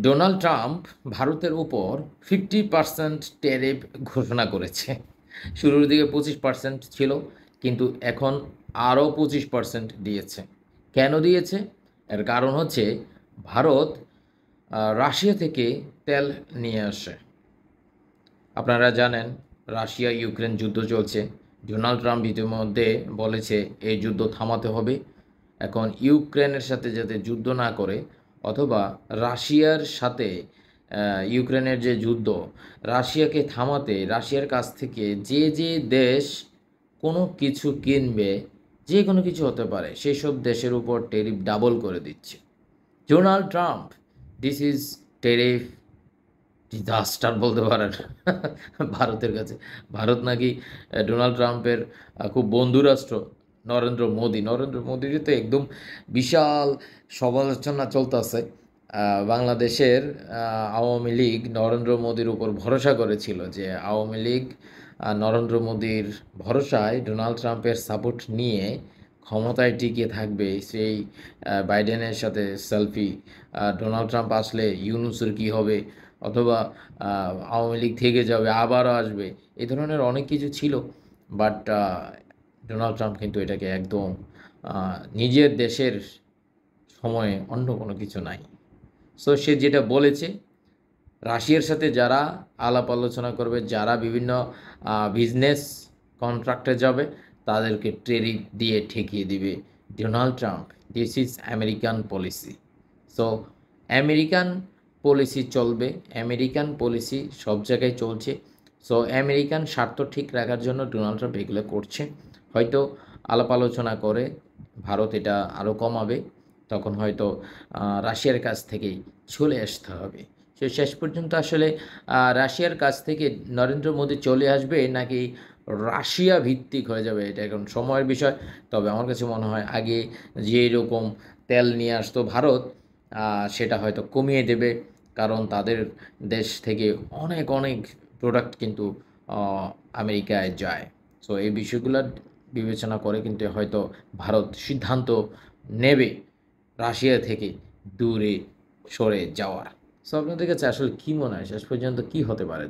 Donald Trump ভারতের উপর 50% tariff ঘোষণা করেছে। শুরুর দিকে 25% ছিল, কিন্তু এখন আরও 25% দিয়েছে। কেন দিয়েছে? এর কারণ হচ্ছে ভারত রাশিয়া থেকে তেল নিয়ে আসে। আপনারা জানেন রাশিয়া ইউক্রেন যুদ্ধ চলছে। ডোনাল্ড ট্রাম্প ইতিমধ্যে বলেছে এই যুদ্ধ থামাতে হবে। এখন ইউক্রেনের সাথে যাতে যুদ্ধ না করে, অথবা রাশিয়ার সাথে ইউক্রেনের যে যুদ্ধ, রাশিয়াকে থামাতে রাশিয়ার কাছ থেকে যে যে দেশ কোনো কিছু কিনবে, যে কোনো কিছু হতে পারে, সেই সব দেশের উপর ট্যারিফ ডাবল করে দিচ্ছে Donald Trump. This is tariff disaster বলতে পারেন ভারতের কাছে। ভারত নাকি ডোনাল্ড ট্রাম্পের খুব বন্ধুরাষ্ট্র। নরেন্দ্র মোদির তো একদম বিশাল সমালোচনা চলতেছে। বাংলাদেশের আওয়ামী লীগ নরেন্দ্র মোদির উপর ভরসা করেছিল যে আওয়ামী লীগ নরেন্দ্র মোদির ভরসায় ডোনাল্ড ট্রাম্পের সাপোর্ট নিয়ে ক্ষমতায় টিকে থাকবে। সেই বাইডেনের সাথে সেলফি, ডোনাল্ড ট্রাম্প আসলে ইউনূসের কী হবে, অথবা আওয়ামী লীগ থেকে যাবে আবারও আসবে, এই ধরনের অনেক কিছু ছিল। বাট ডোনাল্ড ট্রাম্প কিন্তু এটাকে একদম নিজের দেশের সময়ে অন্য কোনো কিছু নাই। সো সে যেটা বলেছে, রাশিয়ার সাথে যারা আলাপ আলোচনা করবে, যারা বিভিন্ন বিজনেস কন্ট্রাক্টে যাবে, তাদেরকে ট্যারিফ দিয়ে ঠেকিয়ে দিবে Donald Trump. This is American policy. So American policy চলবে, আমেরিকান পলিসি সব জায়গায় চলছে। সো আমেরিকান স্বার্থ ঠিক রাখার জন্য ডোনাল্ড ট্রাম্প এগুলো করছে। হয়তো আলাপ আলোচনা করে ভারত এটা আরও কমাবে, তখন হয়তো রাশিয়ার কাছ থেকেই চলে আসতে হবে। সে শেষ পর্যন্ত আসলে রাশিয়ার কাছ থেকে নরেন্দ্র মোদী চলে আসবে নাকি রাশিয়া ভিত্তিক হয়ে যাবে, এটা এখন সময়ের বিষয়। তবে আমার কাছে মনে হয় আগে যে রকম তেল নিয়ে আসতো ভারত, সেটা হয়তো কমিয়ে দেবে, কারণ তাদের দেশ থেকে অনেক অনেক প্রোডাক্ট কিন্তু আমেরিকায় যায়। সো এই বিষয়গুলো বিবেচনা করে কিন্তু হয়তো ভারত সিদ্ধান্ত নেবে রাশিয়া থেকে দূরে সরে যাওয়ার। সো আপনাদের কাছে আসলে কী মনে হয় শেষ পর্যন্ত কী হতে পারে?